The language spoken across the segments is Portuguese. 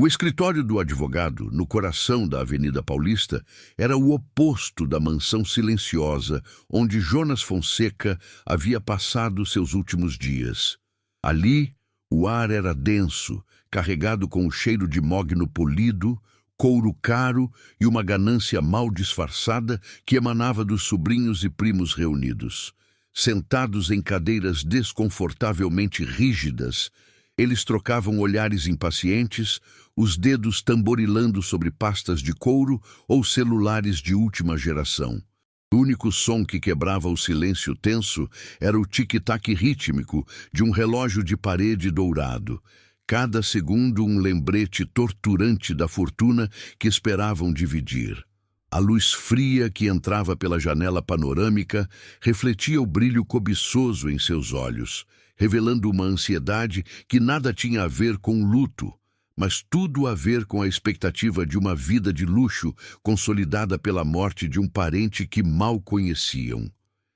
O escritório do advogado, no coração da Avenida Paulista, era o oposto da mansão silenciosa onde Jonas Fonseca havia passado seus últimos dias. Ali, o ar era denso, carregado com o cheiro de mogno polido, couro caro e uma ganância mal disfarçada que emanava dos sobrinhos e primos reunidos. Sentados em cadeiras desconfortavelmente rígidas, eles trocavam olhares impacientes, os dedos tamborilando sobre pastas de couro ou celulares de última geração. O único som que quebrava o silêncio tenso era o tic-tac rítmico de um relógio de parede dourado. Cada segundo um lembrete torturante da fortuna que esperavam dividir. A luz fria que entrava pela janela panorâmica refletia o brilho cobiçoso em seus olhos, revelando uma ansiedade que nada tinha a ver com luto, mas tudo a ver com a expectativa de uma vida de luxo consolidada pela morte de um parente que mal conheciam.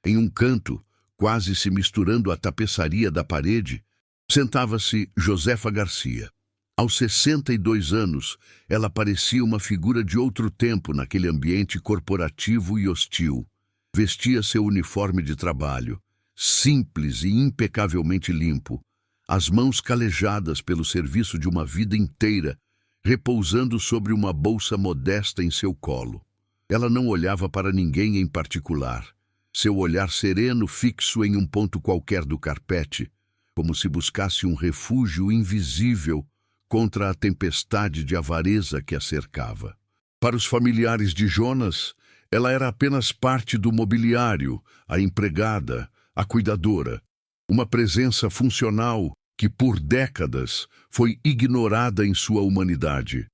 Em um canto, quase se misturando à tapeçaria da parede, sentava-se Josefa Garcia. Aos 62 anos, ela parecia uma figura de outro tempo naquele ambiente corporativo e hostil. Vestia seu uniforme de trabalho, simples e impecavelmente limpo, as mãos calejadas pelo serviço de uma vida inteira, repousando sobre uma bolsa modesta em seu colo. Ela não olhava para ninguém em particular, seu olhar sereno fixo em um ponto qualquer do carpete, como se buscasse um refúgio invisível contra a tempestade de avareza que a cercava. Para os familiares de Jonas, ela era apenas parte do mobiliário, a empregada, a cuidadora, uma presença funcional que, por décadas, foi ignorada em sua humanidade.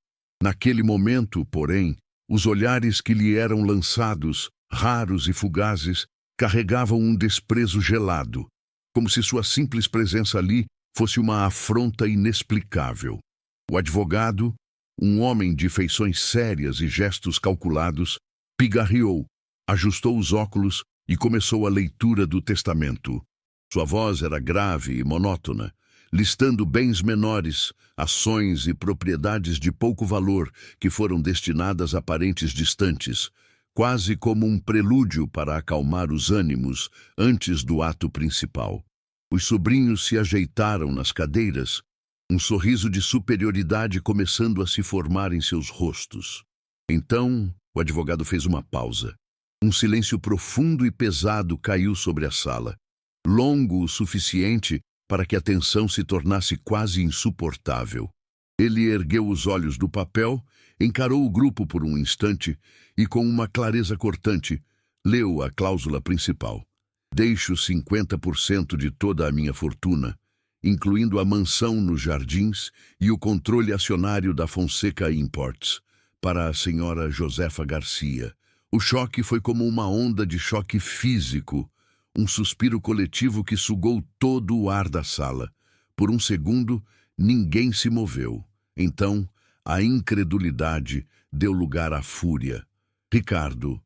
Naquele momento, porém, os olhares que lhe eram lançados, raros e fugazes, carregavam um desprezo gelado, como se sua simples presença ali fosse uma afronta inexplicável. O advogado, um homem de feições sérias e gestos calculados, pigarreou, ajustou os óculos e começou a leitura do testamento. Sua voz era grave e monótona, listando bens menores, ações e propriedades de pouco valor que foram destinadas a parentes distantes, quase como um prelúdio para acalmar os ânimos antes do ato principal. Os sobrinhos se ajeitaram nas cadeiras, um sorriso de superioridade começando a se formar em seus rostos. Então, o advogado fez uma pausa. Um silêncio profundo e pesado caiu sobre a sala, longo o suficiente para que a tensão se tornasse quase insuportável. Ele ergueu os olhos do papel, encarou o grupo por um instante e, com uma clareza cortante, leu a cláusula principal. Deixo 50% de toda a minha fortuna, incluindo a mansão nos Jardins e o controle acionário da Fonseca Imports, para a senhora Josefa Garcia. O choque foi como uma onda de choque físico, um suspiro coletivo que sugou todo o ar da sala. Por um segundo, ninguém se moveu. Então, a incredulidade deu lugar à fúria. Ricardo,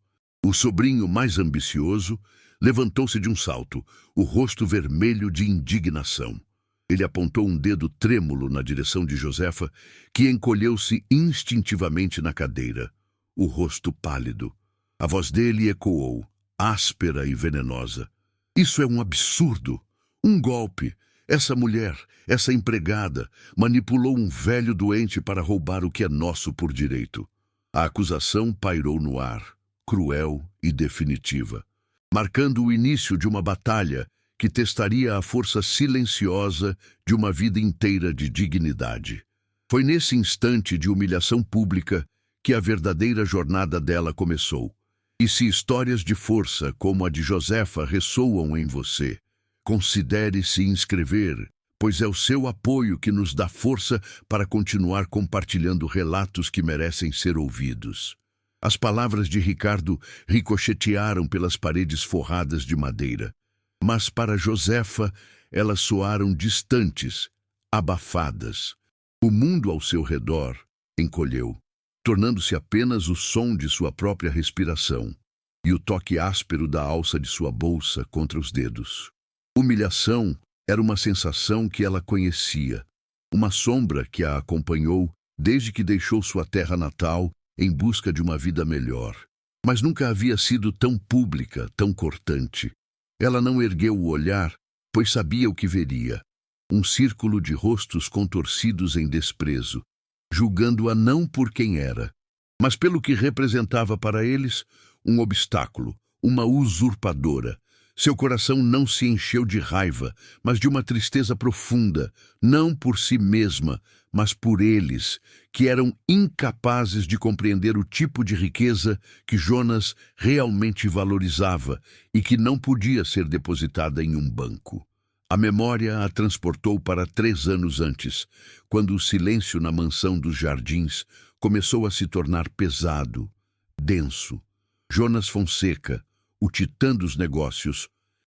o sobrinho mais ambicioso, levantou-se de um salto, o rosto vermelho de indignação. Ele apontou um dedo trêmulo na direção de Josefa, que encolheu-se instintivamente na cadeira, o rosto pálido. A voz dele ecoou, áspera e venenosa. Isso é um absurdo, um golpe. Essa mulher, essa empregada, manipulou um velho doente para roubar o que é nosso por direito. A acusação pairou no ar, cruel e definitiva, marcando o início de uma batalha que testaria a força silenciosa de uma vida inteira de dignidade. Foi nesse instante de humilhação pública que a verdadeira jornada dela começou. E se histórias de força como a de Josefa ressoam em você, considere se inscrever, pois é o seu apoio que nos dá força para continuar compartilhando relatos que merecem ser ouvidos. As palavras de Ricardo ricochetearam pelas paredes forradas de madeira, mas para Josefa elas soaram distantes, abafadas. O mundo ao seu redor encolheu, tornando-se apenas o som de sua própria respiração e o toque áspero da alça de sua bolsa contra os dedos. Humilhação era uma sensação que ela conhecia, uma sombra que a acompanhou desde que deixou sua terra natal em busca de uma vida melhor. Mas nunca havia sido tão pública, tão cortante. Ela não ergueu o olhar, pois sabia o que veria. Um círculo de rostos contorcidos em desprezo, julgando-a não por quem era, mas pelo que representava para eles, um obstáculo, uma usurpadora. Seu coração não se encheu de raiva, mas de uma tristeza profunda, não por si mesma, mas por eles, que eram incapazes de compreender o tipo de riqueza que Jonas realmente valorizava e que não podia ser depositada em um banco. A memória a transportou para 3 anos antes, quando o silêncio na mansão dos Jardins começou a se tornar pesado, denso. Jonas Fonseca, o titã dos negócios,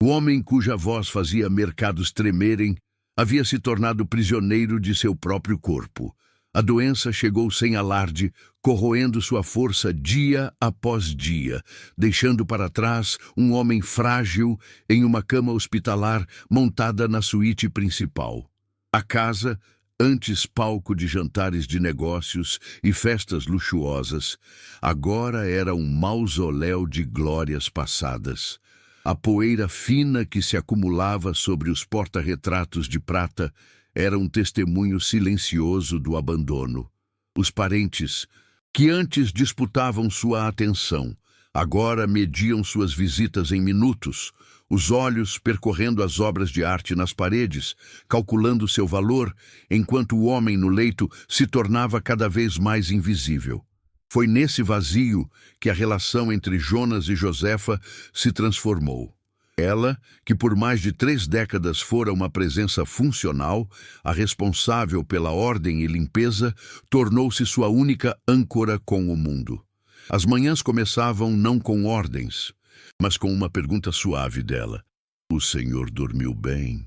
o homem cuja voz fazia mercados tremerem, havia se tornado prisioneiro de seu próprio corpo. A doença chegou sem alarde, corroendo sua força dia após dia, deixando para trás um homem frágil em uma cama hospitalar montada na suíte principal. A casa, antes palco de jantares de negócios e festas luxuosas, agora era um mausoléu de glórias passadas. A poeira fina que se acumulava sobre os porta-retratos de prata era um testemunho silencioso do abandono. Os parentes, que antes disputavam sua atenção, agora mediam suas visitas em minutos, os olhos percorrendo as obras de arte nas paredes, calculando seu valor, enquanto o homem no leito se tornava cada vez mais invisível. Foi nesse vazio que a relação entre Jonas e Josefa se transformou. Ela, que por mais de 3 décadas fora uma presença funcional, a responsável pela ordem e limpeza, tornou-se sua única âncora com o mundo. As manhãs começavam não com ordens, mas com uma pergunta suave dela. O senhor dormiu bem?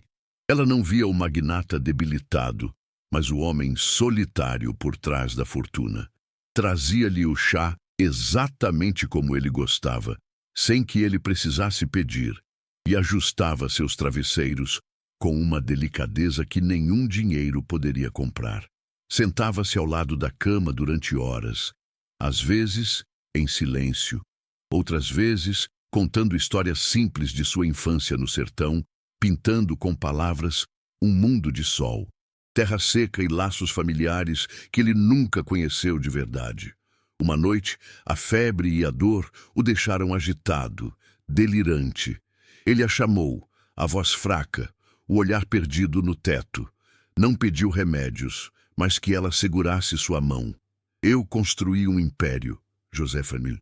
Ela não via o magnata debilitado, mas o homem solitário por trás da fortuna. Trazia-lhe o chá exatamente como ele gostava, sem que ele precisasse pedir, e ajustava seus travesseiros com uma delicadeza que nenhum dinheiro poderia comprar. Sentava-se ao lado da cama durante horas, às vezes em silêncio, outras vezes contando histórias simples de sua infância no sertão, pintando com palavras um mundo de sol, terra seca e laços familiares que ele nunca conheceu de verdade. Uma noite, a febre e a dor o deixaram agitado, delirante. Ele a chamou, a voz fraca, o olhar perdido no teto. Não pediu remédios, mas que ela segurasse sua mão. Eu construí um império, Josefa Emil.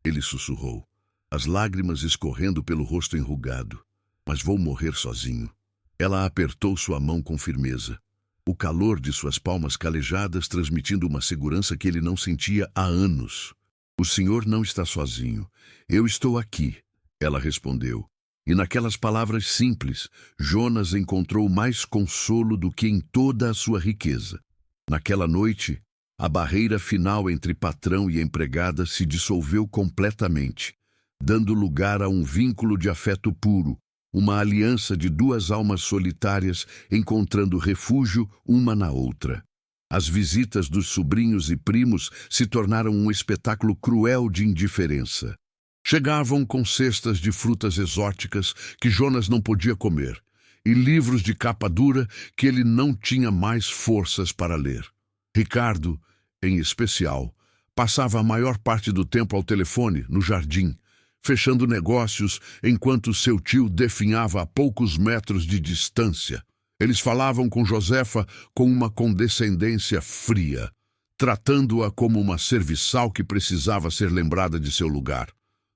Ele sussurrou, as lágrimas escorrendo pelo rosto enrugado. Mas vou morrer sozinho. Ela apertou sua mão com firmeza. O calor de suas palmas calejadas transmitindo uma segurança que ele não sentia há anos. O senhor não está sozinho. Eu estou aqui, ela respondeu. E naquelas palavras simples, Jonas encontrou mais consolo do que em toda a sua riqueza. Naquela noite, a barreira final entre patrão e empregada se dissolveu completamente, dando lugar a um vínculo de afeto puro, uma aliança de 2 almas solitárias encontrando refúgio uma na outra. As visitas dos sobrinhos e primos se tornaram um espetáculo cruel de indiferença. Chegavam com cestas de frutas exóticas que Jonas não podia comer, e livros de capa dura que ele não tinha mais forças para ler. Ricardo, em especial, passava a maior parte do tempo ao telefone, no jardim, fechando negócios enquanto seu tio definhava a poucos metros de distância. Eles falavam com Josefa com uma condescendência fria, tratando-a como uma serviçal que precisava ser lembrada de seu lugar.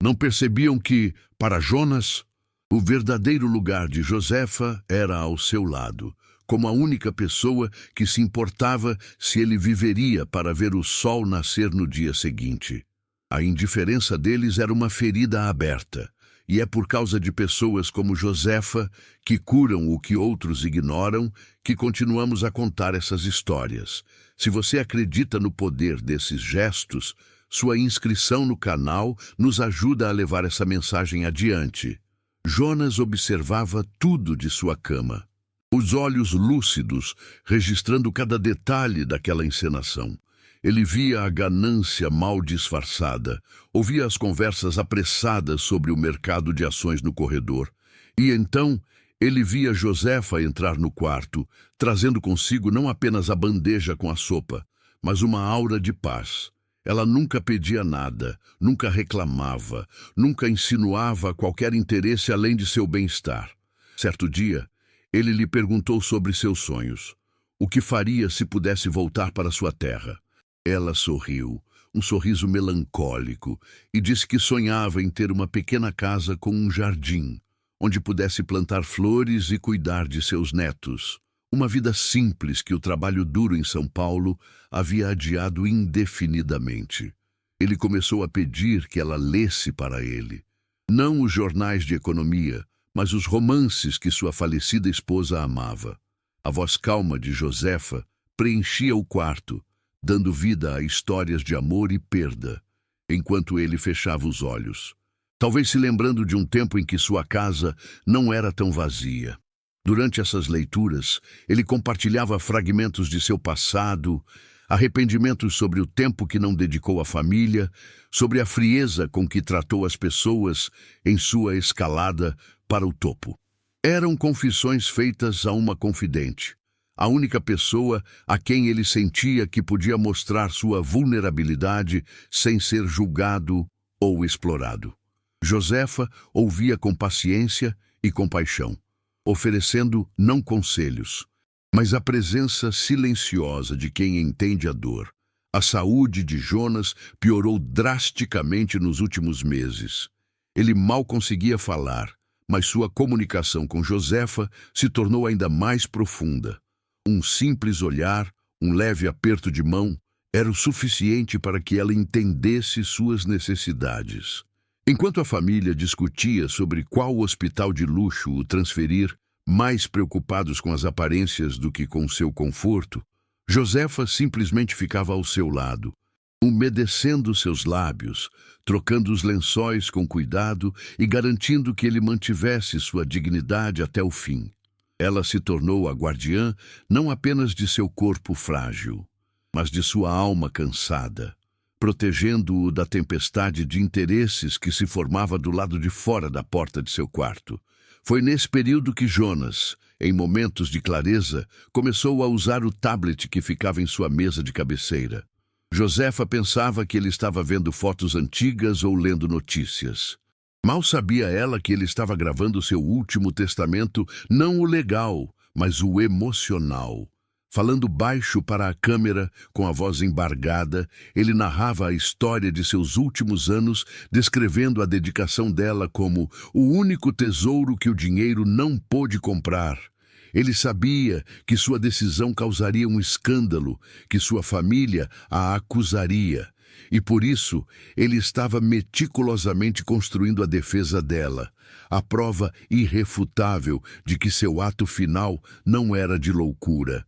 Não percebiam que, para Jonas, o verdadeiro lugar de Josefa era ao seu lado, como a única pessoa que se importava se ele viveria para ver o sol nascer no dia seguinte. A indiferença deles era uma ferida aberta, e é por causa de pessoas como Josefa, que curam o que outros ignoram, que continuamos a contar essas histórias. Se você acredita no poder desses gestos, sua inscrição no canal nos ajuda a levar essa mensagem adiante. Jonas observava tudo de sua cama, os olhos lúcidos, registrando cada detalhe daquela encenação. Ele via a ganância mal disfarçada, ouvia as conversas apressadas sobre o mercado de ações no corredor. E então ele via Josefa entrar no quarto, trazendo consigo não apenas a bandeja com a sopa, mas uma aura de paz. Ela nunca pedia nada, nunca reclamava, nunca insinuava qualquer interesse além de seu bem-estar. Certo dia, ele lhe perguntou sobre seus sonhos. O que faria se pudesse voltar para sua terra? Ela sorriu, um sorriso melancólico, e disse que sonhava em ter uma pequena casa com um jardim, onde pudesse plantar flores e cuidar de seus netos. Uma vida simples que o trabalho duro em São Paulo havia adiado indefinidamente. Ele começou a pedir que ela lesse para ele. Não os jornais de economia, mas os romances que sua falecida esposa amava. A voz calma de Josefa preenchia o quarto, dando vida a histórias de amor e perda, enquanto ele fechava os olhos. Talvez se lembrando de um tempo em que sua casa não era tão vazia. Durante essas leituras, ele compartilhava fragmentos de seu passado, arrependimentos sobre o tempo que não dedicou à família, sobre a frieza com que tratou as pessoas em sua escalada para o topo. Eram confissões feitas a uma confidente, a única pessoa a quem ele sentia que podia mostrar sua vulnerabilidade sem ser julgado ou explorado. Josefa ouvia com paciência e compaixão, oferecendo não conselhos, mas a presença silenciosa de quem entende a dor. A saúde de Jonas piorou drasticamente nos últimos meses. Ele mal conseguia falar, mas sua comunicação com Josefa se tornou ainda mais profunda. Um simples olhar, um leve aperto de mão, era o suficiente para que ela entendesse suas necessidades. Enquanto a família discutia sobre qual hospital de luxo o transferir, mais preocupados com as aparências do que com seu conforto, Josefa simplesmente ficava ao seu lado, umedecendo seus lábios, trocando os lençóis com cuidado e garantindo que ele mantivesse sua dignidade até o fim. Ela se tornou a guardiã não apenas de seu corpo frágil, mas de sua alma cansada, protegendo-o da tempestade de interesses que se formava do lado de fora da porta de seu quarto. Foi nesse período que Jonas, em momentos de clareza, começou a usar o tablet que ficava em sua mesa de cabeceira. Josefa pensava que ele estava vendo fotos antigas ou lendo notícias. Mal sabia ela que ele estava gravando seu último testamento, não o legal, mas o emocional. Falando baixo para a câmera, com a voz embargada, ele narrava a história de seus últimos anos, descrevendo a dedicação dela como o único tesouro que o dinheiro não pôde comprar. Ele sabia que sua decisão causaria um escândalo, que sua família a acusaria, e por isso ele estava meticulosamente construindo a defesa dela, a prova irrefutável de que seu ato final não era de loucura,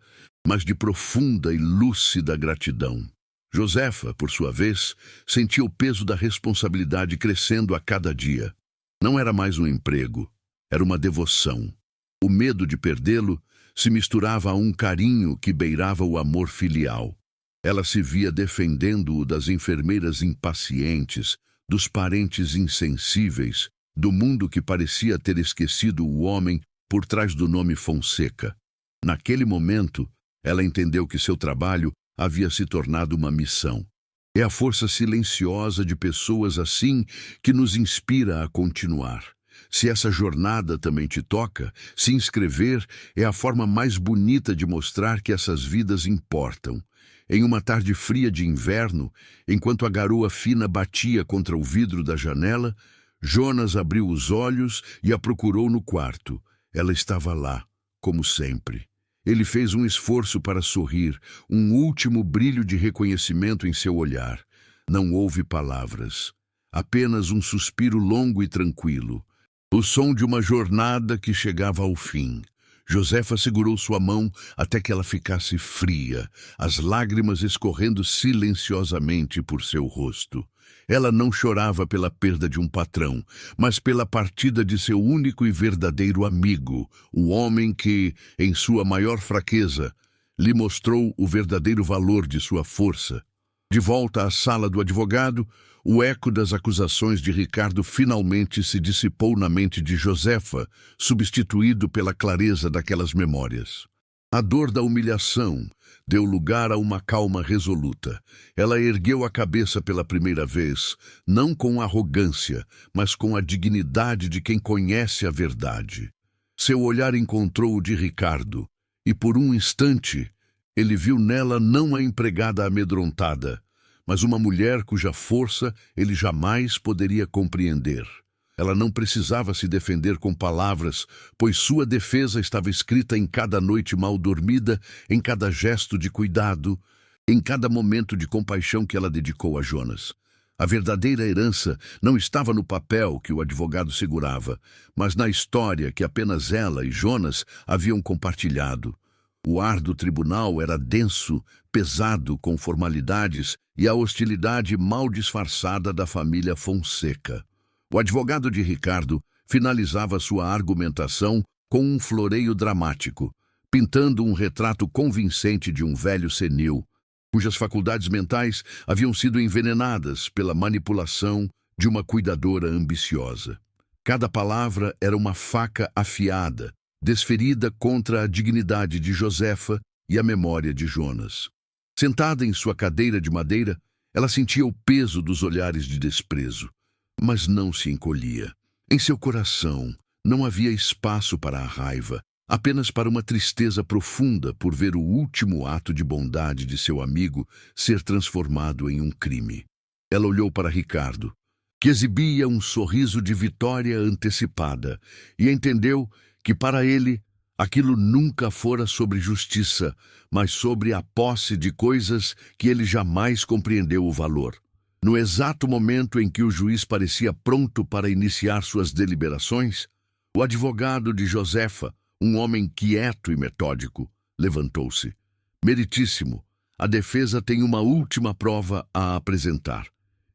mas de profunda e lúcida gratidão. Josefa, por sua vez, sentia o peso da responsabilidade crescendo a cada dia. Não era mais um emprego, era uma devoção. O medo de perdê-lo se misturava a um carinho que beirava o amor filial. Ela se via defendendo-o das enfermeiras impacientes, dos parentes insensíveis, do mundo que parecia ter esquecido o homem por trás do nome Fonseca. Naquele momento, ela entendeu que seu trabalho havia se tornado uma missão. É a força silenciosa de pessoas assim que nos inspira a continuar. Se essa jornada também te toca, se inscrever é a forma mais bonita de mostrar que essas vidas importam. Em uma tarde fria de inverno, enquanto a garoa fina batia contra o vidro da janela, Jonas abriu os olhos e a procurou no quarto. Ela estava lá, como sempre. Ele fez um esforço para sorrir, um último brilho de reconhecimento em seu olhar. Não houve palavras, apenas um suspiro longo e tranquilo. O som de uma jornada que chegava ao fim. Josefa segurou sua mão até que ela ficasse fria, as lágrimas escorrendo silenciosamente por seu rosto. Ela não chorava pela perda de um patrão, mas pela partida de seu único e verdadeiro amigo, o homem que, em sua maior fraqueza, lhe mostrou o verdadeiro valor de sua força. De volta à sala do advogado, o eco das acusações de Ricardo finalmente se dissipou na mente de Josefa, substituído pela clareza daquelas memórias. A dor da humilhação deu lugar a uma calma resoluta. Ela ergueu a cabeça pela primeira vez, não com arrogância, mas com a dignidade de quem conhece a verdade. Seu olhar encontrou o de Ricardo, e por um instante ele viu nela não a empregada amedrontada, mas uma mulher cuja força ele jamais poderia compreender. Ela não precisava se defender com palavras, pois sua defesa estava escrita em cada noite mal dormida, em cada gesto de cuidado, em cada momento de compaixão que ela dedicou a Jonas. A verdadeira herança não estava no papel que o advogado segurava, mas na história que apenas ela e Jonas haviam compartilhado. O ar do tribunal era denso, pesado com formalidades e a hostilidade mal disfarçada da família Fonseca. O advogado de Ricardo finalizava sua argumentação com um floreio dramático, pintando um retrato convincente de um velho senil, cujas faculdades mentais haviam sido envenenadas pela manipulação de uma cuidadora ambiciosa. Cada palavra era uma faca afiada, desferida contra a dignidade de Josefa e a memória de Jonas. Sentada em sua cadeira de madeira, ela sentia o peso dos olhares de desprezo, mas não se encolhia. Em seu coração não havia espaço para a raiva, apenas para uma tristeza profunda por ver o último ato de bondade de seu amigo ser transformado em um crime. Ela olhou para Ricardo, que exibia um sorriso de vitória antecipada, e entendeu que para ele aquilo nunca fora sobre justiça, mas sobre a posse de coisas que ele jamais compreendeu o valor. No exato momento em que o juiz parecia pronto para iniciar suas deliberações, o advogado de Josefa, um homem quieto e metódico, levantou-se. Meritíssimo, a defesa tem uma última prova a apresentar,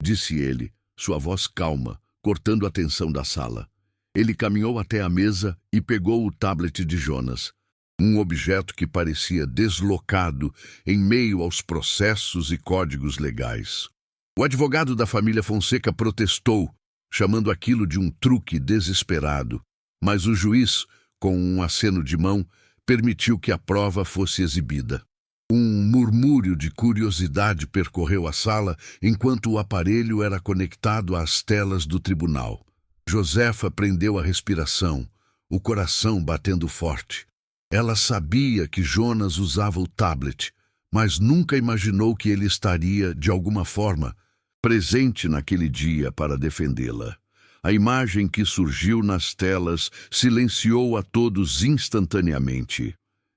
disse ele, sua voz calma, cortando a tensão da sala. Ele caminhou até a mesa e pegou o tablet de Jonas, um objeto que parecia deslocado em meio aos processos e códigos legais. O advogado da família Fonseca protestou, chamando aquilo de um truque desesperado, mas o juiz, com um aceno de mão, permitiu que a prova fosse exibida. Um murmúrio de curiosidade percorreu a sala enquanto o aparelho era conectado às telas do tribunal. Josefa prendeu a respiração, o coração batendo forte. Ela sabia que Jonas usava o tablet, mas nunca imaginou que ele estaria, de alguma forma, presente naquele dia para defendê-la. A imagem que surgiu nas telas silenciou a todos instantaneamente.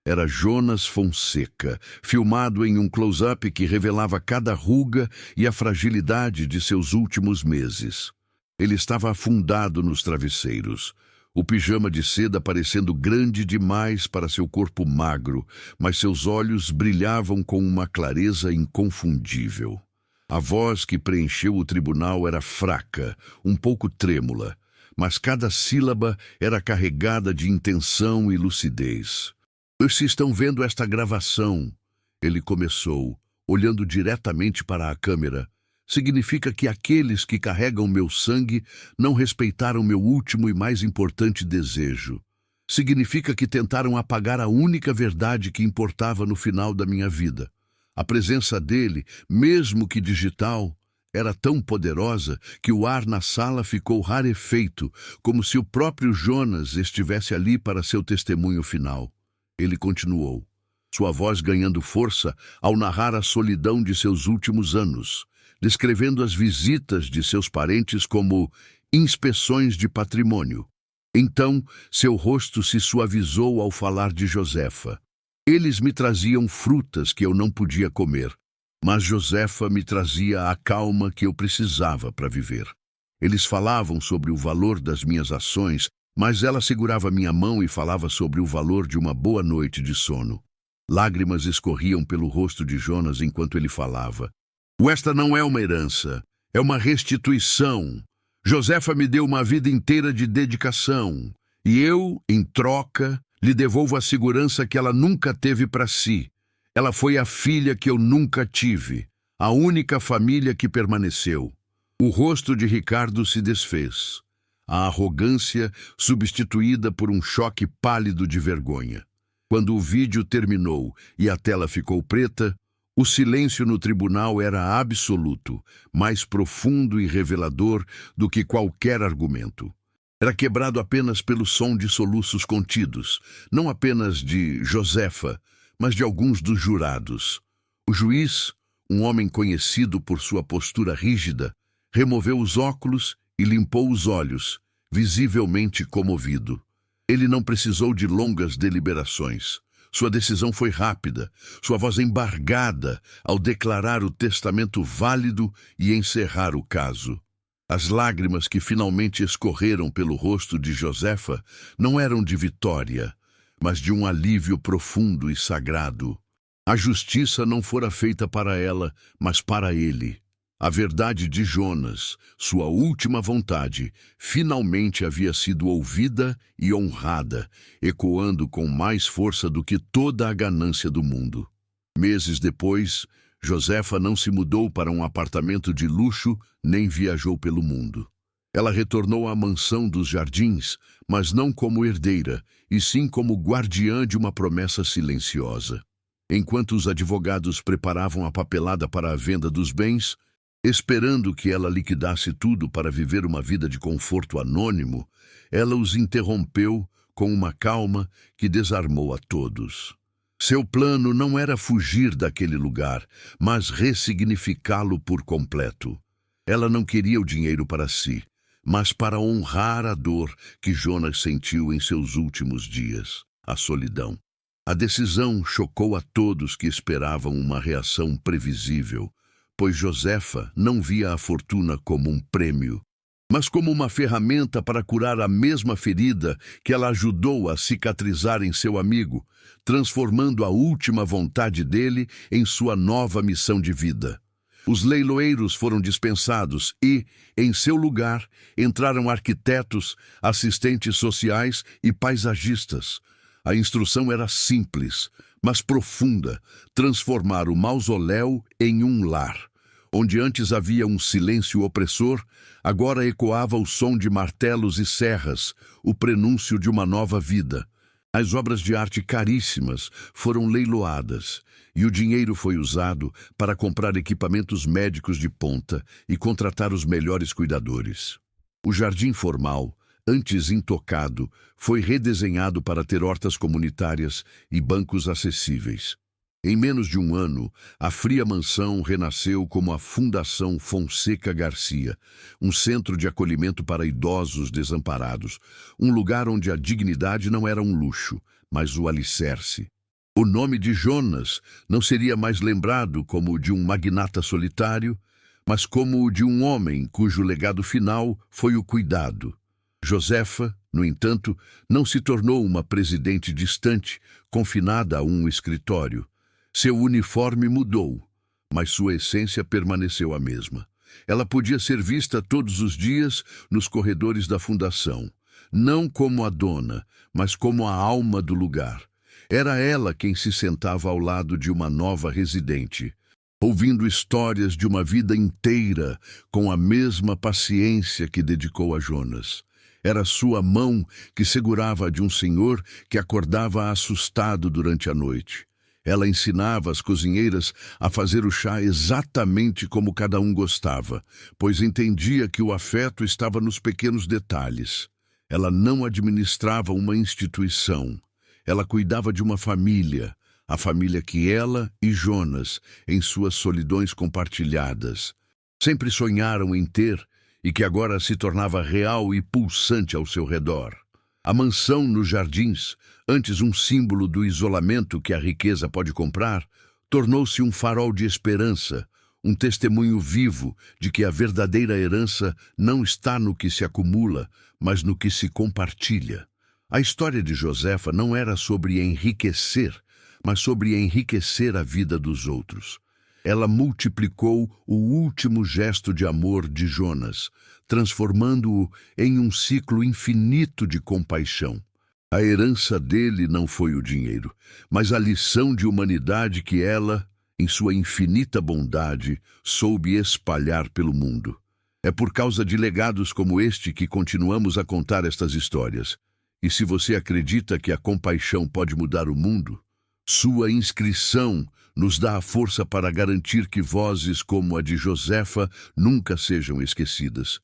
Era Jonas Fonseca, filmado em um close-up que revelava cada ruga e a fragilidade de seus últimos meses. Ele estava afundado nos travesseiros, o pijama de seda parecendo grande demais para seu corpo magro, mas seus olhos brilhavam com uma clareza inconfundível. A voz que preencheu o tribunal era fraca, um pouco trêmula, mas cada sílaba era carregada de intenção e lucidez. "Se estão vendo esta gravação", ele começou, olhando diretamente para a câmera, "significa que aqueles que carregam meu sangue não respeitaram meu último e mais importante desejo. Significa que tentaram apagar a única verdade que importava no final da minha vida. A presença dele, mesmo que digital, era tão poderosa que o ar na sala ficou rarefeito, como se o próprio Jonas estivesse ali para seu testemunho final." Ele continuou, sua voz ganhando força ao narrar a solidão de seus últimos anos, descrevendo as visitas de seus parentes como inspeções de patrimônio. Então, seu rosto se suavizou ao falar de Josefa. "Eles me traziam frutas que eu não podia comer, mas Josefa me trazia a calma que eu precisava para viver. Eles falavam sobre o valor das minhas ações, mas ela segurava minha mão e falava sobre o valor de uma boa noite de sono." Lágrimas escorriam pelo rosto de Jonas enquanto ele falava. "Esta não é uma herança, é uma restituição. Josefa me deu uma vida inteira de dedicação, e eu, em troca, lhe devolvo a segurança que ela nunca teve para si. Ela foi a filha que eu nunca tive, a única família que permaneceu. O rosto de Ricardo se desfez, a arrogância substituída por um choque pálido de vergonha. Quando o vídeo terminou e a tela ficou preta, o silêncio no tribunal era absoluto, mais profundo e revelador do que qualquer argumento. Era quebrado apenas pelo som de soluços contidos, não apenas de Josefa, mas de alguns dos jurados. O juiz, um homem conhecido por sua postura rígida, removeu os óculos e limpou os olhos, visivelmente comovido. Ele não precisou de longas deliberações. Sua decisão foi rápida, sua voz embargada ao declarar o testamento válido e encerrar o caso. As lágrimas que finalmente escorreram pelo rosto de Josefa não eram de vitória, mas de um alívio profundo e sagrado. A justiça não fora feita para ela, mas para ele. A verdade de Jonas, sua última vontade, finalmente havia sido ouvida e honrada, ecoando com mais força do que toda a ganância do mundo. Meses depois, Josefa não se mudou para um apartamento de luxo, nem viajou pelo mundo. Ela retornou à mansão dos jardins, mas não como herdeira, e sim como guardiã de uma promessa silenciosa. Enquanto os advogados preparavam a papelada para a venda dos bens, esperando que ela liquidasse tudo para viver uma vida de conforto anônimo, ela os interrompeu com uma calma que desarmou a todos. Seu plano não era fugir daquele lugar, mas ressignificá-lo por completo. Ela não queria o dinheiro para si, mas para honrar a dor que Jonas sentiu em seus últimos dias, a solidão. A decisão chocou a todos que esperavam uma reação previsível, pois Josefa não via a fortuna como um prêmio, mas como uma ferramenta para curar a mesma ferida que ela ajudou a cicatrizar em seu amigo, transformando a última vontade dele em sua nova missão de vida. Os leiloeiros foram dispensados e, em seu lugar, entraram arquitetos, assistentes sociais e paisagistas. A instrução era simples, mas profunda: transformar o mausoléu em um lar. Onde antes havia um silêncio opressor, agora ecoava o som de martelos e serras, o prenúncio de uma nova vida. As obras de arte caríssimas foram leiloadas, e o dinheiro foi usado para comprar equipamentos médicos de ponta e contratar os melhores cuidadores. O jardim formal, antes intocado, foi redesenhado para ter hortas comunitárias e bancos acessíveis. Em menos de um ano, a fria mansão renasceu como a Fundação Fonseca Garcia, um centro de acolhimento para idosos desamparados, um lugar onde a dignidade não era um luxo, mas o alicerce. O nome de Jonas não seria mais lembrado como o de um magnata solitário, mas como o de um homem cujo legado final foi o cuidado. Josefa, no entanto, não se tornou uma presidente distante, confinada a um escritório. Seu uniforme mudou, mas sua essência permaneceu a mesma. Ela podia ser vista todos os dias nos corredores da fundação, não como a dona, mas como a alma do lugar. Era ela quem se sentava ao lado de uma nova residente, ouvindo histórias de uma vida inteira com a mesma paciência que dedicou a Jonas. Era sua mão que segurava a de um senhor que acordava assustado durante a noite. Ela ensinava as cozinheiras a fazer o chá exatamente como cada um gostava, pois entendia que o afeto estava nos pequenos detalhes. Ela não administrava uma instituição. Ela cuidava de uma família, a família que ela e Jonas, em suas solidões compartilhadas, sempre sonharam em ter e que agora se tornava real e pulsante ao seu redor. A mansão nos jardins, antes um símbolo do isolamento que a riqueza pode comprar, tornou-se um farol de esperança, um testemunho vivo de que a verdadeira herança não está no que se acumula, mas no que se compartilha. A história de Josefa não era sobre enriquecer, mas sobre enriquecer a vida dos outros. Ela multiplicou o último gesto de amor de Jonas, transformando-o em um ciclo infinito de compaixão. A herança dele não foi o dinheiro, mas a lição de humanidade que ela em sua infinita bondade, soube espalhar pelo mundo. É por causa de legados como este que continuamos a contar estas histórias. E se você acredita que a compaixão pode mudar o mundo, sua inscrição nos dá a força para garantir que vozes como a de Josefa nunca sejam esquecidas.